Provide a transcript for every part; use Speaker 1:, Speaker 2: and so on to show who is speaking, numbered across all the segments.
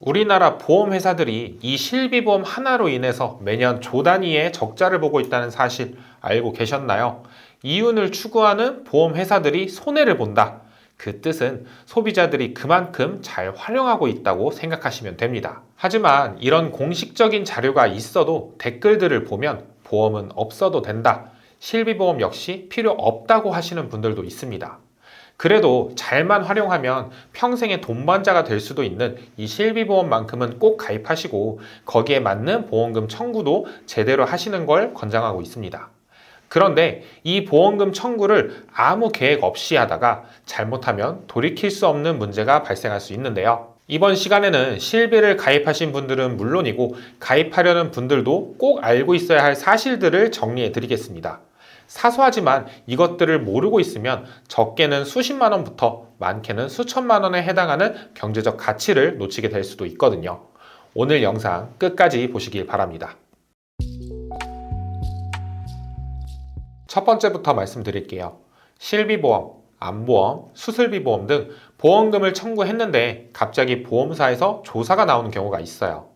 Speaker 1: 우리나라 보험회사들이 이 실비보험 하나로 인해서 매년 조 단위의 적자를 보고 있다는 사실 알고 계셨나요? 이윤을 추구하는 보험회사들이 손해를 본다. 그 뜻은 소비자들이 그만큼 잘 활용하고 있다고 생각하시면 됩니다. 하지만 이런 공식적인 자료가 있어도 댓글들을 보면 보험은 없어도 된다. 실비보험 역시 필요 없다고 하시는 분들도 있습니다. 그래도 잘만 활용하면 평생의 돈번자가 될 수도 있는 이 실비보험만큼은 꼭 가입하시고 거기에 맞는 보험금 청구도 제대로 하시는 걸 권장하고 있습니다. 그런데 이 보험금 청구를 아무 계획 없이 하다가 잘못하면 돌이킬 수 없는 문제가 발생할 수 있는데요. 이번 시간에는 실비를 가입하신 분들은 물론이고 가입하려는 분들도 꼭 알고 있어야 할 사실들을 정리해 드리겠습니다. 사소하지만 이것들을 모르고 있으면 적게는 수십만 원부터 많게는 수천만 원에 해당하는 경제적 가치를 놓치게 될 수도 있거든요. 오늘 영상 끝까지 보시길 바랍니다. 첫 번째부터 말씀드릴게요. 실비보험, 암보험, 수술비보험 등 보험금을 청구했는데 갑자기 보험사에서 조사가 나오는 경우가 있어요.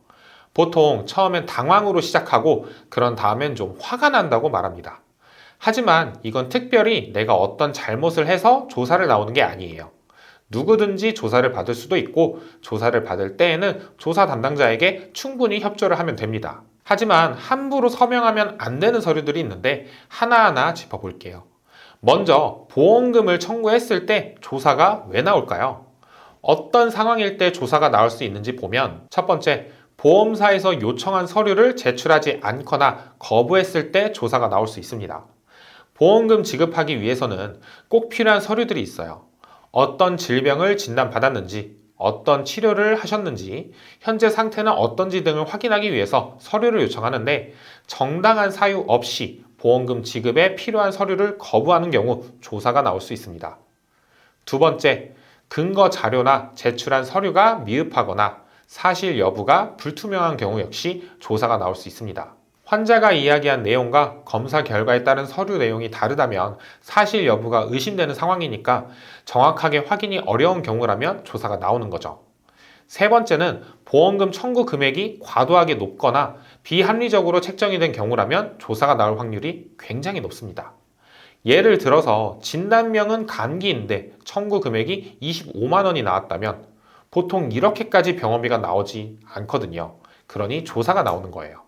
Speaker 1: 보통 처음엔 당황으로 시작하고 그런 다음엔 좀 화가 난다고 말합니다. 하지만 이건 특별히 내가 어떤 잘못을 해서 조사를 나오는 게 아니에요. 누구든지 조사를 받을 수도 있고 조사를 받을 때에는 조사 담당자에게 충분히 협조를 하면 됩니다. 하지만 함부로 서명하면 안 되는 서류들이 있는데 하나하나 짚어볼게요. 먼저 보험금을 청구했을 때 조사가 왜 나올까요? 어떤 상황일 때 조사가 나올 수 있는지 보면 첫 번째, 보험사에서 요청한 서류를 제출하지 않거나 거부했을 때 조사가 나올 수 있습니다. 보험금 지급하기 위해서는 꼭 필요한 서류들이 있어요. 어떤 질병을 진단받았는지, 어떤 치료를 하셨는지, 현재 상태는 어떤지 등을 확인하기 위해서 서류를 요청하는데 정당한 사유 없이 보험금 지급에 필요한 서류를 거부하는 경우 조사가 나올 수 있습니다. 두 번째, 근거 자료나 제출한 서류가 미흡하거나 사실 여부가 불투명한 경우 역시 조사가 나올 수 있습니다. 환자가 이야기한 내용과 검사 결과에 따른 서류 내용이 다르다면 사실 여부가 의심되는 상황이니까 정확하게 확인이 어려운 경우라면 조사가 나오는 거죠. 세 번째는 보험금 청구 금액이 과도하게 높거나 비합리적으로 책정이 된 경우라면 조사가 나올 확률이 굉장히 높습니다. 예를 들어서 진단명은 감기인데 청구 금액이 25만 원이 나왔다면 보통 이렇게까지 병원비가 나오지 않거든요. 그러니 조사가 나오는 거예요.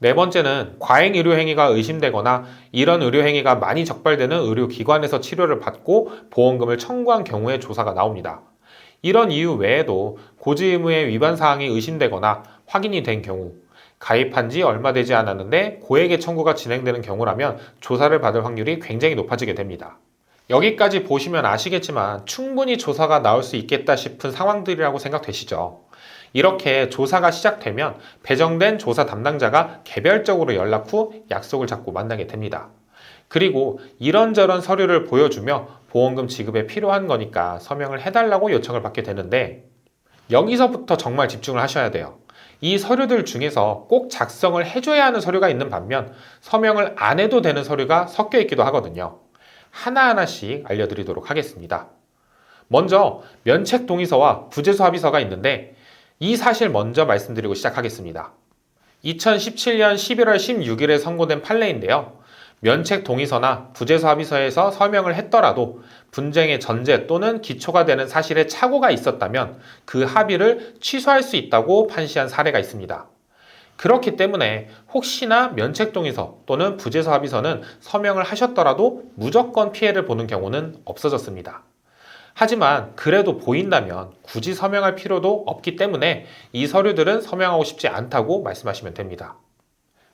Speaker 1: 네 번째는 과잉 의료행위가 의심되거나 이런 의료행위가 많이 적발되는 의료기관에서 치료를 받고 보험금을 청구한 경우에 조사가 나옵니다. 이런 이유 외에도 고지 의무의 위반 사항이 의심되거나 확인이 된 경우, 가입한 지 얼마 되지 않았는데 고액의 청구가 진행되는 경우라면 조사를 받을 확률이 굉장히 높아지게 됩니다. 여기까지 보시면 아시겠지만 충분히 조사가 나올 수 있겠다 싶은 상황들이라고 생각되시죠? 이렇게 조사가 시작되면 배정된 조사 담당자가 개별적으로 연락 후 약속을 잡고 만나게 됩니다. 그리고 이런저런 서류를 보여주며 보험금 지급에 필요한 거니까 서명을 해달라고 요청을 받게 되는데 여기서부터 정말 집중을 하셔야 돼요. 이 서류들 중에서 꼭 작성을 해줘야 하는 서류가 있는 반면 서명을 안 해도 되는 서류가 섞여 있기도 하거든요. 하나하나씩 알려드리도록 하겠습니다. 먼저 면책 동의서와 부재소 합의서가 있는데 이 사실 먼저 말씀드리고 시작하겠습니다. 2017년 11월 16일에 선고된 판례인데요. 면책 동의서나 부재소 합의서에서 서명을 했더라도 분쟁의 전제 또는 기초가 되는 사실에 착오가 있었다면 그 합의를 취소할 수 있다고 판시한 사례가 있습니다. 그렇기 때문에 혹시나 면책 동의서 또는 부재소 합의서는 서명을 하셨더라도 무조건 피해를 보는 경우는 없어졌습니다. 하지만 그래도 보인다면 굳이 서명할 필요도 없기 때문에 이 서류들은 서명하고 싶지 않다고 말씀하시면 됩니다.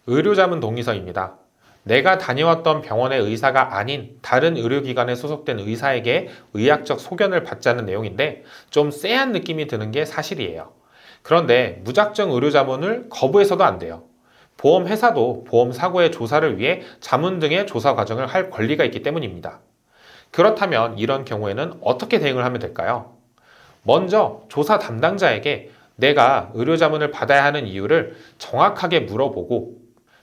Speaker 1: 의료자문 동의서입니다. 내가 다녀왔던 병원의 의사가 아닌 다른 의료기관에 소속된 의사에게 의학적 소견을 받자는 내용인데 좀 쎄한 느낌이 드는 게 사실이에요. 그런데 무작정 의료자문을 거부해서도 안 돼요. 보험회사도 보험사고의 조사를 위해 자문 등의 조사 과정을 할 권리가 있기 때문입니다. 그렇다면 이런 경우에는 어떻게 대응을 하면 될까요? 먼저 조사 담당자에게 내가 의료자문을 받아야 하는 이유를 정확하게 물어보고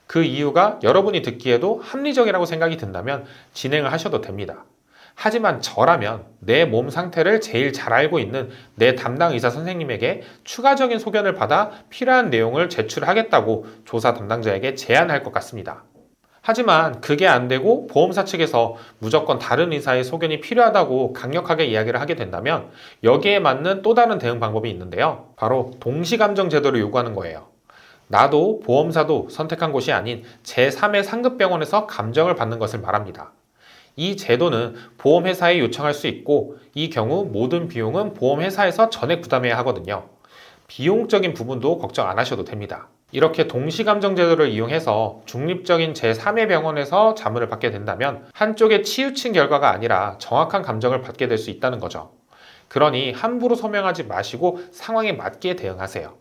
Speaker 1: 그 이유가 여러분이 듣기에도 합리적이라고 생각이 든다면 진행을 하셔도 됩니다. 하지만 저라면 내 몸 상태를 제일 잘 알고 있는 내 담당 의사 선생님에게 추가적인 소견을 받아 필요한 내용을 제출하겠다고 조사 담당자에게 제안할 것 같습니다. 하지만 그게 안 되고 보험사 측에서 무조건 다른 의사의 소견이 필요하다고 강력하게 이야기를 하게 된다면 여기에 맞는 또 다른 대응 방법이 있는데요. 바로 동시감정 제도를 요구하는 거예요. 나도 보험사도 선택한 곳이 아닌 제3의 상급병원에서 감정을 받는 것을 말합니다. 이 제도는 보험회사에 요청할 수 있고 이 경우 모든 비용은 보험회사에서 전액 부담해야 하거든요. 비용적인 부분도 걱정 안 하셔도 됩니다. 이렇게 동시감정 제도를 이용해서 중립적인 제3의 병원에서 자문을 받게 된다면 한쪽에 치우친 결과가 아니라 정확한 감정을 받게 될 수 있다는 거죠. 그러니 함부로 서명하지 마시고 상황에 맞게 대응하세요.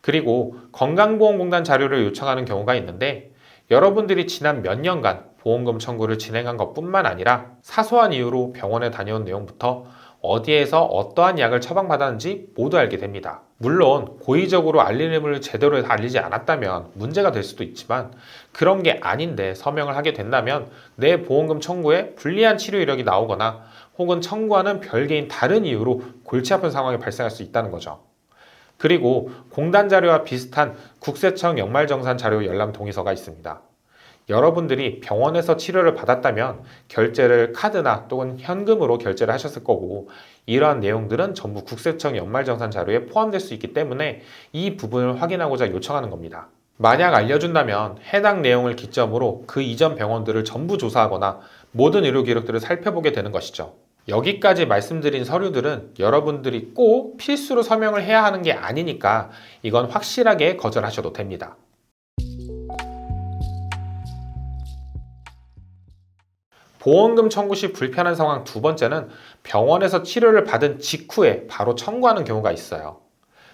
Speaker 1: 그리고 건강보험공단 자료를 요청하는 경우가 있는데 여러분들이 지난 몇 년간 보험금 청구를 진행한 것뿐만 아니라 사소한 이유로 병원에 다녀온 내용부터 어디에서 어떠한 약을 처방받았는지 모두 알게 됩니다. 물론 고의적으로 알릴 의무를 제대로 알리지 않았다면 문제가 될 수도 있지만 그런 게 아닌데 서명을 하게 된다면 내 보험금 청구에 불리한 치료 이력이 나오거나 혹은 청구하는 별개인 다른 이유로 골치 아픈 상황이 발생할 수 있다는 거죠. 그리고 공단 자료와 비슷한 국세청 연말정산 자료 열람 동의서가 있습니다. 여러분들이 병원에서 치료를 받았다면 결제를 카드나 또는 현금으로 결제를 하셨을 거고 이러한 내용들은 전부 국세청 연말정산 자료에 포함될 수 있기 때문에 이 부분을 확인하고자 요청하는 겁니다. 만약 알려준다면 해당 내용을 기점으로 그 이전 병원들을 전부 조사하거나 모든 의료 기록들을 살펴보게 되는 것이죠. 여기까지 말씀드린 서류들은 여러분들이 꼭 필수로 서명을 해야 하는 게 아니니까 이건 확실하게 거절하셔도 됩니다. 보험금 청구 시 불편한 상황 두 번째는 병원에서 치료를 받은 직후에 바로 청구하는 경우가 있어요.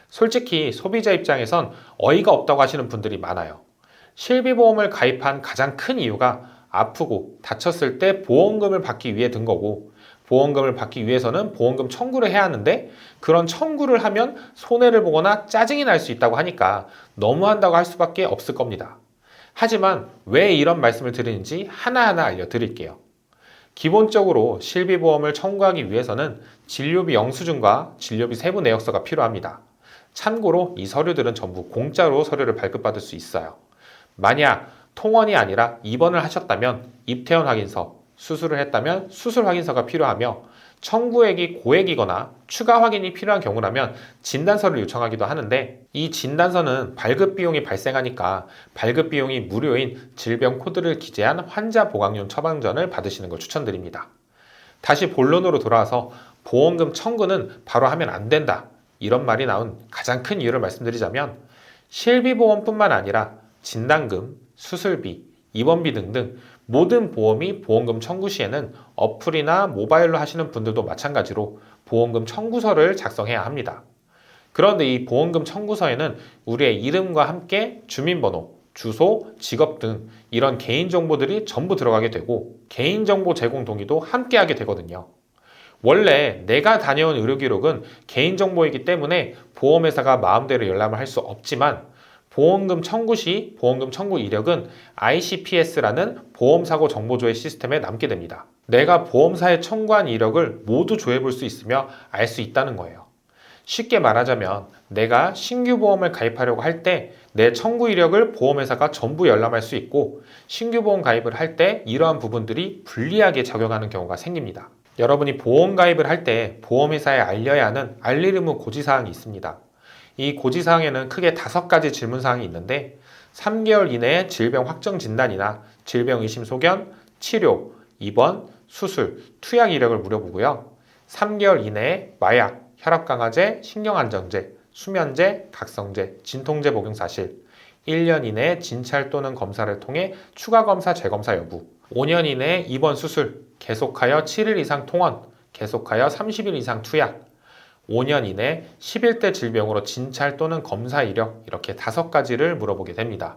Speaker 1: 솔직히 소비자 입장에선 어이가 없다고 하시는 분들이 많아요. 실비보험을 가입한 가장 큰 이유가 아프고 다쳤을 때 보험금을 받기 위해 든 거고 보험금을 받기 위해서는 보험금 청구를 해야 하는데 그런 청구를 하면 손해를 보거나 짜증이 날 수 있다고 하니까 너무한다고 할 수밖에 없을 겁니다. 하지만 왜 이런 말씀을 드리는지 하나하나 알려드릴게요. 기본적으로 실비보험을 청구하기 위해서는 진료비 영수증과 진료비 세부 내역서가 필요합니다. 참고로 이 서류들은 전부 공짜로 서류를 발급받을 수 있어요. 만약 통원이 아니라 입원을 하셨다면 입퇴원 확인서, 수술을 했다면 수술 확인서가 필요하며 청구액이 고액이거나 추가 확인이 필요한 경우라면 진단서를 요청하기도 하는데 이 진단서는 발급 비용이 발생하니까 발급 비용이 무료인 질병 코드를 기재한 환자 보강용 처방전을 받으시는 걸 추천드립니다. 다시 본론으로 돌아와서 보험금 청구는 바로 하면 안 된다. 이런 말이 나온 가장 큰 이유를 말씀드리자면 실비보험뿐만 아니라 진단금, 수술비, 입원비 등등 모든 보험이 보험금 청구 시에는 어플이나 모바일로 하시는 분들도 마찬가지로 보험금 청구서를 작성해야 합니다. 그런데 이 보험금 청구서에는 우리의 이름과 함께 주민번호, 주소, 직업 등 이런 개인정보들이 전부 들어가게 되고 개인정보 제공 동의도 함께 하게 되거든요. 원래 내가 다녀온 의료기록은 개인정보이기 때문에 보험회사가 마음대로 열람을 할 수 없지만 보험금 청구 시 보험금 청구 이력은 ICPS라는 보험사고 정보조회 시스템에 남게 됩니다. 내가 보험사에 청구한 이력을 모두 조회해 볼 수 있으며 알 수 있다는 거예요. 쉽게 말하자면 내가 신규 보험을 가입하려고 할 때 내 청구 이력을 보험회사가 전부 열람할 수 있고 신규 보험 가입을 할 때 이러한 부분들이 불리하게 적용하는 경우가 생깁니다. 여러분이 보험 가입을 할 때 보험회사에 알려야 하는 알릴 의무 고지사항이 있습니다. 이 고지사항에는 크게 5가지 질문사항이 있는데 3개월 이내에 질병 확정 진단이나 질병 의심 소견, 치료, 입원, 수술, 투약 이력을 물어보고요. 3개월 이내에 마약, 혈압강화제, 신경안정제, 수면제, 각성제, 진통제 복용 사실, 1년 이내에 진찰 또는 검사를 통해 추가 검사, 재검사 여부, 5년 이내에 입원 수술, 계속하여 7일 이상 통원, 계속하여 30일 이상 투약, 5년 이내 10일대 질병으로 진찰 또는 검사 이력 이렇게 5가지를 물어보게 됩니다.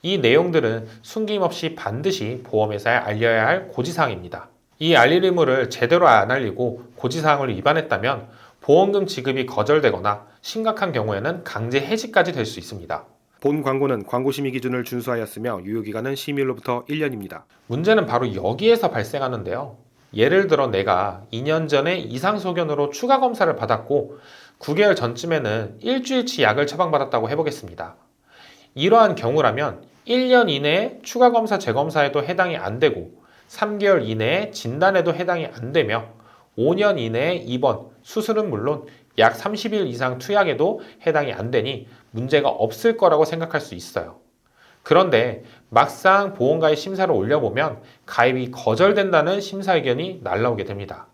Speaker 1: 이 내용들은 숨김없이 반드시 보험회사에 알려야 할 고지사항입니다. 이 알릴 의무를 제대로 안 알리고 고지사항을 위반했다면 보험금 지급이 거절되거나 심각한 경우에는 강제 해지까지 될 수 있습니다.
Speaker 2: 본 광고는 광고 심의 기준을 준수하였으며 유효기간은 심의일로부터 1년입니다.
Speaker 1: 문제는 바로 여기에서 발생하는데요. 예를 들어 내가 2년 전에 이상소견으로 추가 검사를 받았고 9개월 전쯤에는 일주일치 약을 처방받았다고 해보겠습니다. 이러한 경우라면 1년 이내에 추가 검사 재검사에도 해당이 안 되고 3개월 이내에 진단에도 해당이 안 되며 5년 이내에 입원, 수술은 물론 약 30일 이상 투약에도 해당이 안 되니 문제가 없을 거라고 생각할 수 있어요. 그런데 막상 보험가입 심사를 올려보면 가입이 거절된다는 심사 의견이 날라오게 됩니다.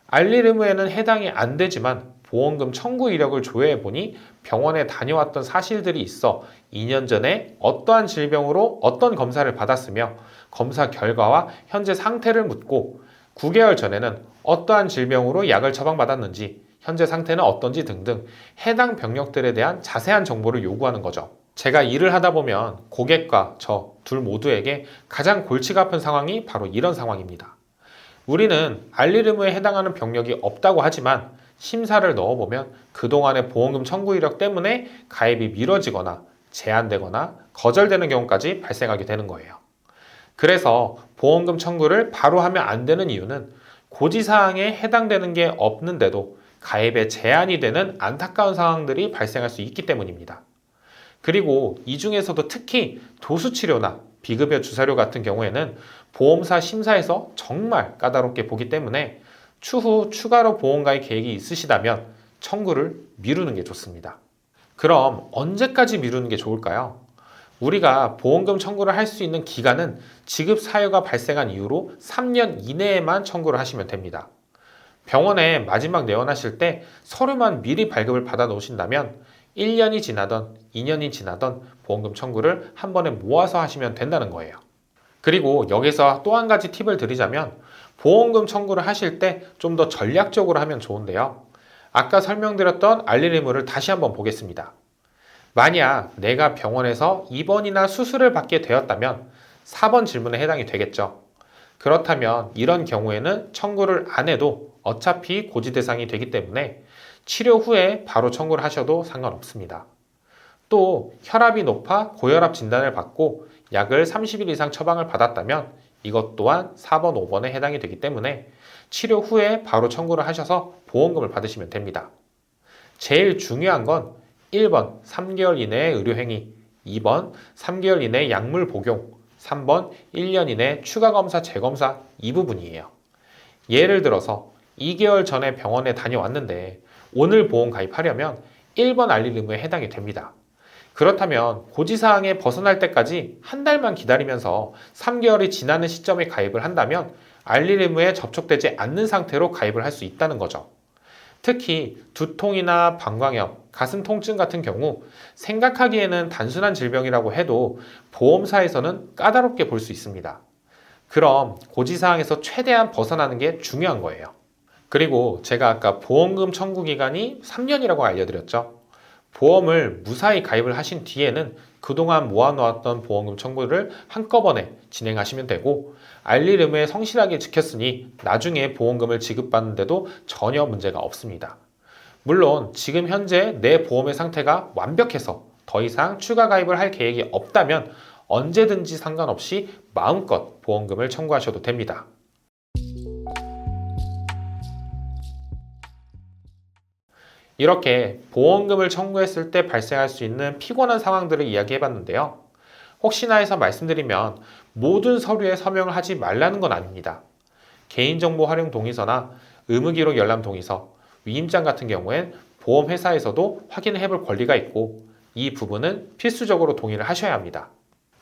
Speaker 1: 알릴 의무에는 해당이 안 되지만 보험금 청구 이력을 조회해보니 병원에 다녀왔던 사실들이 있어 2년 전에 어떠한 질병으로 어떤 검사를 받았으며 검사 결과와 현재 상태를 묻고 9개월 전에는 어떠한 질병으로 약을 처방받았는지 현재 상태는 어떤지 등등 해당 병력들에 대한 자세한 정보를 요구하는 거죠. 제가 일을 하다 보면 고객과 저 둘 모두에게 가장 골치가 아픈 상황이 바로 이런 상황입니다. 우리는 알릴 의무에 해당하는 병력이 없다고 하지만 심사를 넣어보면 그동안의 보험금 청구 이력 때문에 가입이 미뤄지거나 제한되거나 거절되는 경우까지 발생하게 되는 거예요. 그래서 보험금 청구를 바로 하면 안 되는 이유는 고지사항에 해당되는 게 없는데도 가입에 제한이 되는 안타까운 상황들이 발생할 수 있기 때문입니다. 그리고 이 중에서도 특히 도수치료나 비급여 주사료 같은 경우에는 보험사 심사에서 정말 까다롭게 보기 때문에 추후 추가로 보험가입 계획이 있으시다면 청구를 미루는 게 좋습니다. 그럼 언제까지 미루는 게 좋을까요? 우리가 보험금 청구를 할 수 있는 기간은 지급 사유가 발생한 이후로 3년 이내에만 청구를 하시면 됩니다. 병원에 마지막 내원하실 때 서류만 미리 발급을 받아 놓으신다면 1년이 지나던 2년이 지나던 보험금 청구를 한 번에 모아서 하시면 된다는 거예요. 그리고 여기서 또 한 가지 팁을 드리자면 보험금 청구를 하실 때 좀 더 전략적으로 하면 좋은데요. 아까 설명드렸던 알릴 의무를 다시 한번 보겠습니다. 만약 내가 병원에서 입원이나 수술을 받게 되었다면 4번 질문에 해당이 되겠죠. 그렇다면 이런 경우에는 청구를 안 해도 어차피 고지 대상이 되기 때문에 치료 후에 바로 청구를 하셔도 상관없습니다. 또 혈압이 높아 고혈압 진단을 받고 약을 30일 이상 처방을 받았다면 이것 또한 4번, 5번에 해당이 되기 때문에 치료 후에 바로 청구를 하셔서 보험금을 받으시면 됩니다. 제일 중요한 건 1번 3개월 이내의 의료행위, 2번 3개월 이내 약물 복용, 3번 1년 이내 추가 검사, 재검사 이 부분이에요. 예를 들어서 2개월 전에 병원에 다녀왔는데 오늘 보험 가입하려면 1번 알릴 의무에 해당이 됩니다. 그렇다면 고지사항에 벗어날 때까지 한 달만 기다리면서 3개월이 지나는 시점에 가입을 한다면 알릴 의무에 접촉되지 않는 상태로 가입을 할 수 있다는 거죠. 특히 두통이나 방광염, 가슴 통증 같은 경우 생각하기에는 단순한 질병이라고 해도 보험사에서는 까다롭게 볼 수 있습니다. 그럼 고지사항에서 최대한 벗어나는 게 중요한 거예요. 그리고 제가 아까 보험금 청구 기간이 3년이라고 알려드렸죠. 보험을 무사히 가입을 하신 뒤에는 그동안 모아놓았던 보험금 청구를 한꺼번에 진행하시면 되고 알릴 의무에 성실하게 지켰으니 나중에 보험금을 지급받는데도 전혀 문제가 없습니다. 물론 지금 현재 내 보험의 상태가 완벽해서 더 이상 추가 가입을 할 계획이 없다면 언제든지 상관없이 마음껏 보험금을 청구하셔도 됩니다. 이렇게 보험금을 청구했을 때 발생할 수 있는 피곤한 상황들을 이야기해봤는데요. 혹시나 해서 말씀드리면 모든 서류에 서명을 하지 말라는 건 아닙니다. 개인정보 활용 동의서나 의무기록 열람 동의서, 위임장 같은 경우엔 보험회사에서도 확인해 볼 권리가 있고 이 부분은 필수적으로 동의를 하셔야 합니다.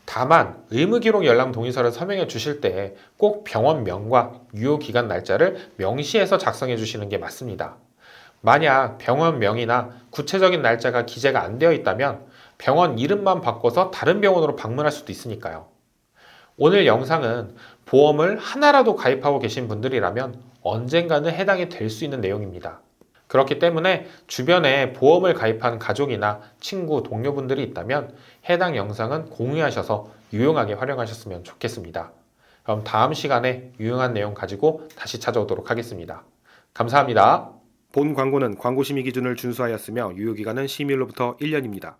Speaker 1: 다만 의무기록 열람 동의서를 서명해 주실 때 꼭 병원명과 유효기간 날짜를 명시해서 작성해 주시는 게 맞습니다. 만약 병원명이나 구체적인 날짜가 기재가 안 되어 있다면 병원 이름만 바꿔서 다른 병원으로 방문할 수도 있으니까요. 오늘 영상은 보험을 하나라도 가입하고 계신 분들이라면 언젠가는 해당이 될 수 있는 내용입니다. 그렇기 때문에 주변에 보험을 가입한 가족이나 친구, 동료분들이 있다면 해당 영상은 공유하셔서 유용하게 활용하셨으면 좋겠습니다. 그럼 다음 시간에 유용한 내용 가지고 다시 찾아오도록 하겠습니다. 감사합니다.
Speaker 2: 본 광고는 광고심의 기준을 준수하였으며 유효기간은 심의일로부터 1년입니다.